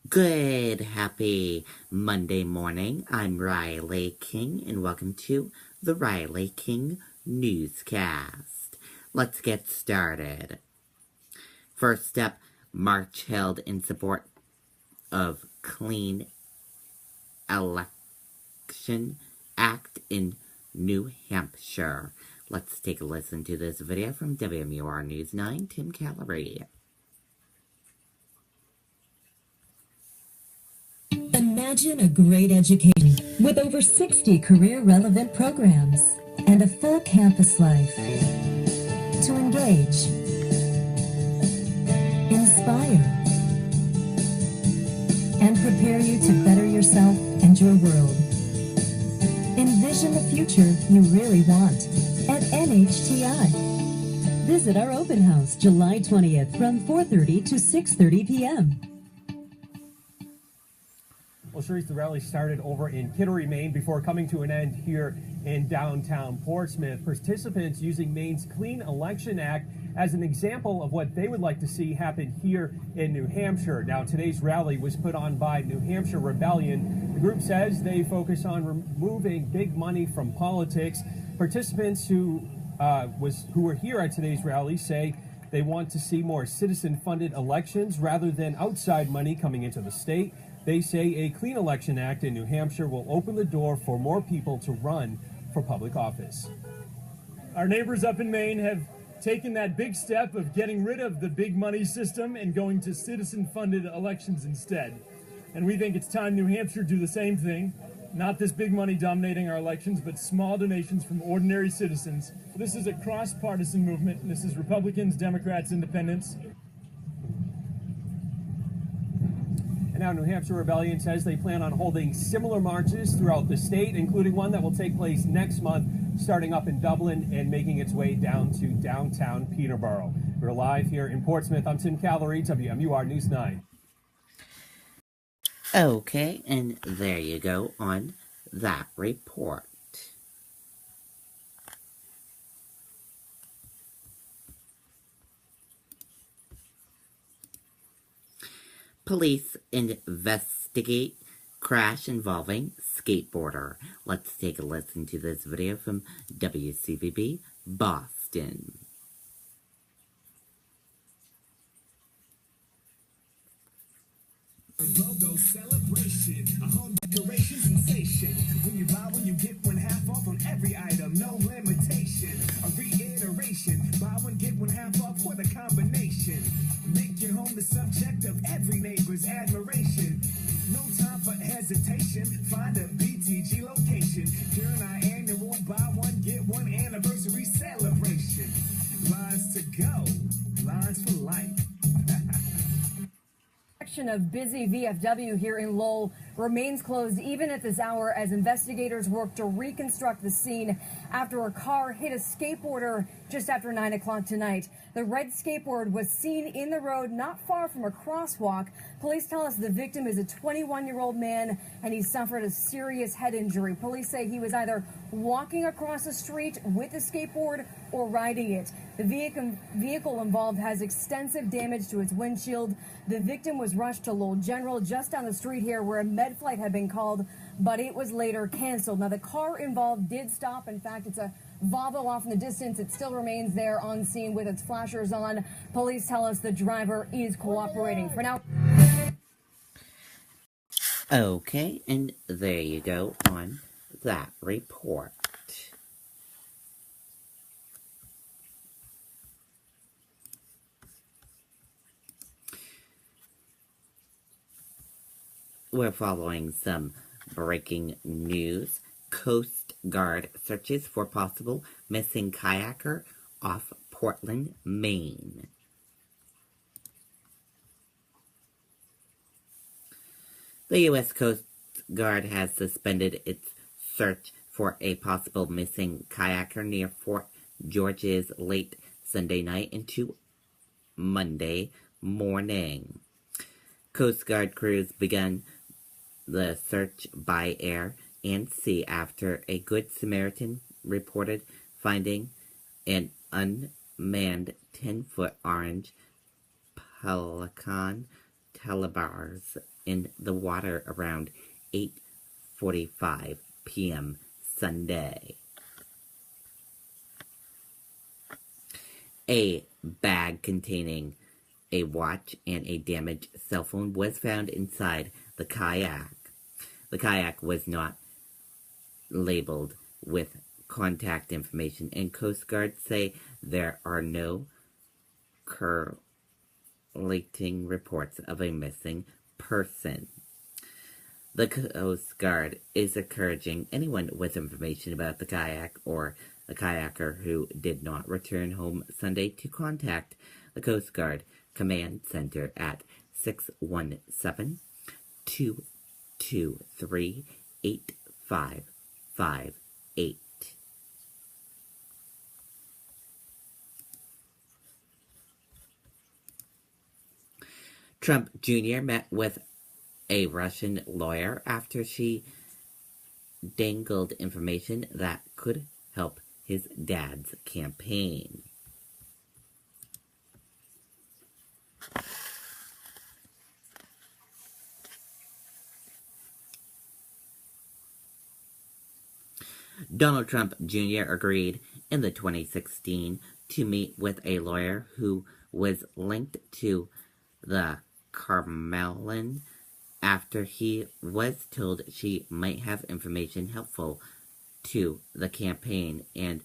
Good, happy Monday morning. I'm Riley King, and welcome to the Riley King Newscast. Let's get started. First up, march held in support of Clean Election Act in New Hampshire. Let's take a listen to this video from WMUR News 9, Tim Callery. Imagine a great education with over 60 career-relevant programs and a full campus life to engage, inspire, and prepare you to better yourself and your world. Envision the future you really want at NHTI. Visit our open house July 20th from 4:30 to 6:30 p.m. Well, Sharice, the rally started over in Kittery, Maine, before coming to an end here in downtown Portsmouth. Participants using Maine's Clean Election Act as an example of what they would like to see happen here in New Hampshire. Now, today's rally was put on by New Hampshire Rebellion. The group says they focus on removing big money from politics. Participants who were here at today's rally say they want to see more citizen-funded elections rather than outside money coming into the state. They say a Clean Election Act in New Hampshire will open the door for more people to run for public office. Our neighbors up in Maine have taken that big step of getting rid of the big money system and going to citizen-funded elections instead. And we think it's time New Hampshire do the same thing. Not this big money dominating our elections, but small donations from ordinary citizens. This is a cross-partisan movement, and this is Republicans, Democrats, Independents. And now New Hampshire Rebellion says they plan on holding similar marches throughout the state, including one that will take place next month, starting up in Dublin and making its way down to downtown Peterborough. We're live here in Portsmouth. I'm Tim Callery, WMUR News 9. Okay, and there you go on that report. Police investigate crash involving skateboarder. Let's take a listen to this video from WCVB Boston. BOGO celebration, a home decoration sensation. When you buy one, you get one half off on every item, no limitation. A reiteration, buy one, get one half off with a combination. Make your home the subject of every neighbor's admiration. No time for hesitation, find a BTG location. During our annual buy one, get one anniversary celebration. Lines to go, lines for life. Of busy VFW here in Lowell remains closed even at this hour as investigators work to reconstruct the scene after a car hit a skateboarder just after 9 o'clock tonight. The red skateboard was seen in the road not far from a crosswalk. Police tell us the victim is a 21-year-old man and he suffered a serious head injury. Police say he was either walking across the street with a skateboard or riding it. The vehicle involved has extensive damage to its windshield. The victim was rushed to Lowell General just down the street here where a med flight had been called, but it was later canceled. Now, the car involved did stop. In fact, it's a Volvo off in the distance. It still remains there on scene with its flashers on. Police tell us the driver is cooperating. For now. Okay, and there you go on that report. We're following some breaking news. Coast Guard searches for possible missing kayaker off Portland, Maine. The U.S. Coast Guard has suspended its search for a possible missing kayaker near Fort George's late Sunday night into Monday morning. Coast Guard crews began the search by air and sea after a Good Samaritan reported finding an unmanned 10-foot orange pelican telebars in the water around 8:45 p.m. Sunday. A bag containing a watch and a damaged cell phone was found inside the kayak. The kayak was not labeled with contact information, and Coast Guard say there are no correlating reports of a missing person. The Coast Guard is encouraging anyone with information about the kayak or a kayaker who did not return home Sunday to contact the Coast Guard Command Center at 617-223-8558. Trump Jr. met with a Russian lawyer after she dangled information that could help his dad's campaign. Donald Trump Jr. agreed in the 2016 to meet with a lawyer who was linked to the Kremlin after he was told she might have information helpful to the campaign, and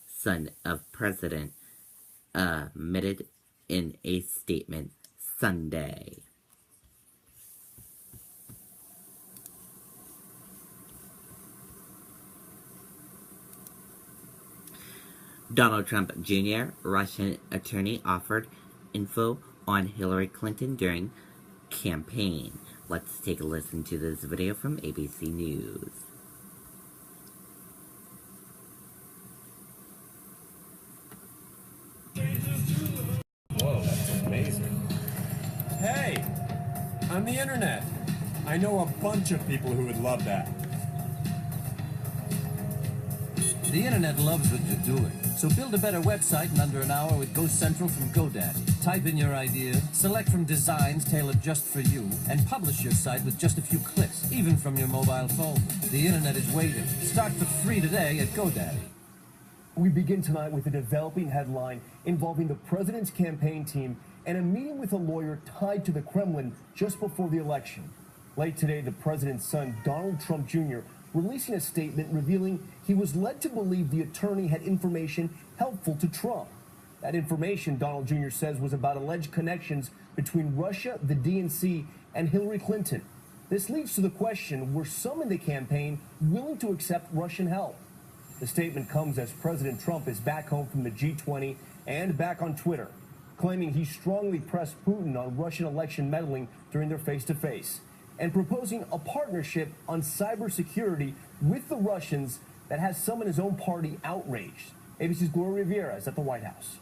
son of president admitted in a statement Sunday. Donald Trump Jr., Russian attorney, offered info on Hillary Clinton during campaign. Let's take a listen to this video from ABC News. Whoa, that's amazing. Hey, on the internet. I know a bunch of people who would love that. The internet loves what you're doing. So build a better website in under an hour with GoCentral from GoDaddy. Type in your idea, select from designs tailored just for you, and publish your site with just a few clicks, even from your mobile phone. The internet is waiting. Start for free today at GoDaddy. We begin tonight with a developing headline involving the president's campaign team and a meeting with a lawyer tied to the Kremlin just before the election. Late today, the president's son, Donald Trump Jr., releasing a statement revealing he was led to believe the attorney had information helpful to Trump. That information, Donald Jr. says, was about alleged connections between Russia, the DNC, and Hillary Clinton. This leads to the question, were some in the campaign willing to accept Russian help? The statement comes as President Trump is back home from the G20 and back on Twitter, claiming he strongly pressed Putin on Russian election meddling during their face-to-face, and proposing a partnership on cybersecurity with the Russians that has some in his own party outraged. ABC's Gloria Rivera is at the White House.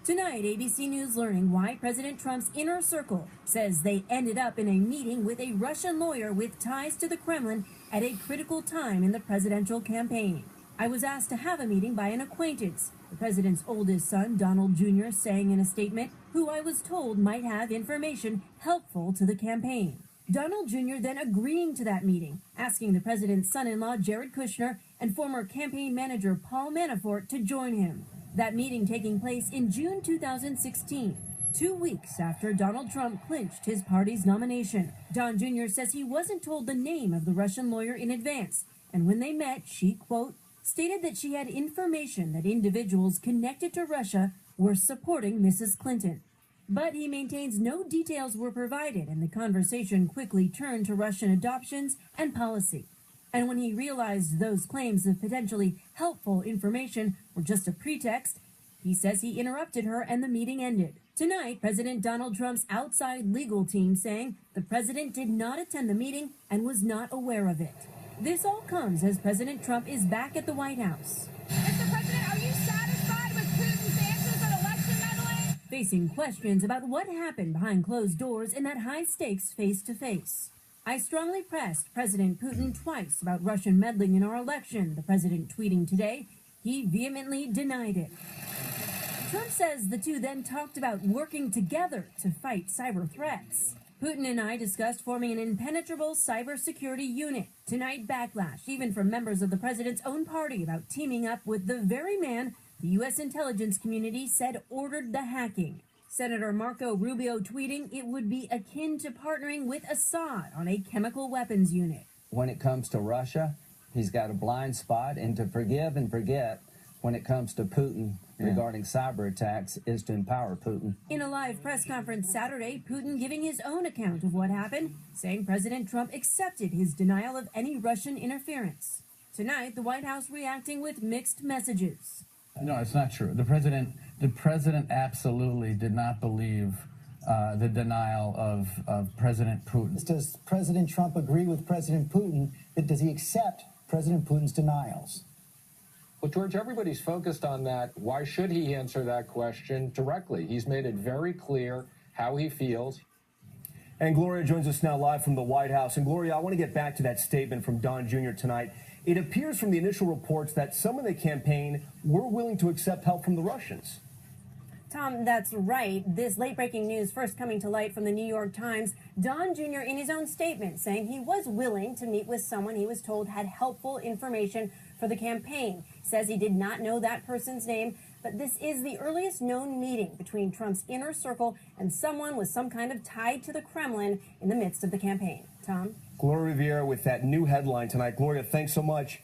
Tonight, ABC News learning why President Trump's inner circle says they ended up in a meeting with a Russian lawyer with ties to the Kremlin at a critical time in the presidential campaign. I was asked to have a meeting by an acquaintance, the president's oldest son, Donald Jr., saying in a statement, who I was told might have information helpful to the campaign. Donald Jr. then agreeing to that meeting, asking the president's son-in-law, Jared Kushner, and former campaign manager Paul Manafort to join him. That meeting taking place in June 2016, 2 weeks after Donald Trump clinched his party's nomination. Don Jr. says he wasn't told the name of the Russian lawyer in advance, and when they met, she, quote, stated that she had information that individuals connected to Russia were supporting Mrs. Clinton. But he maintains no details were provided, and the conversation quickly turned to Russian adoptions and policy. And when he realized those claims of potentially helpful information were just a pretext, he says he interrupted her and the meeting ended. Tonight, President Donald Trump's outside legal team saying the president did not attend the meeting and was not aware of it. This all comes as President Trump is back at the White House. Mr. President, are you satisfied with Putin's answers on election meddling? Facing questions about what happened behind closed doors in that high-stakes face-to-face. I strongly pressed President Putin twice about Russian meddling in our election, the president tweeting today. He vehemently denied it. Trump says the two then talked about working together to fight cyber threats. Putin and I discussed forming an impenetrable cybersecurity unit. Tonight, backlash, even from members of the president's own party, about teaming up with the very man the U.S. intelligence community said ordered the hacking. Senator Marco Rubio tweeting it would be akin to partnering with Assad on a chemical weapons unit. When it comes to Russia, he's got a blind spot, and to forgive and forget when it comes to Putin regarding cyber attacks is to empower Putin. In a live press conference Saturday, Putin giving his own account of what happened, saying President Trump accepted his denial of any Russian interference. Tonight, the White House reacting with mixed messages. No, it's not true. The president absolutely did not believe the denial of President Putin. Does President Trump agree with President Putin? Does he accept President Putin's denials? Well, George, everybody's focused on that. Why should he answer that question directly? He's made it very clear how he feels. And Gloria joins us now live from the White House. And Gloria, I want to get back to that statement from Don Jr. tonight. It appears from the initial reports that some in the campaign were willing to accept help from the Russians. Tom, that's right. This late-breaking news first coming to light from the New York Times. Don Jr. in his own statement saying he was willing to meet with someone he was told had helpful information for the campaign. Says he did not know that person's name, but this is the earliest known meeting between Trump's inner circle and someone with some kind of tie to the Kremlin in the midst of the campaign. Tom? Gloria Rivera with that new headline tonight. Gloria, thanks so much.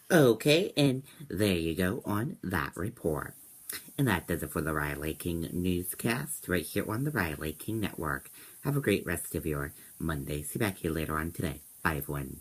Okay, and there you go on that report. And that does it for the Riley King Newscast right here on the Riley King Network. Have a great rest of your Monday. See you back here later on today. Bye, everyone.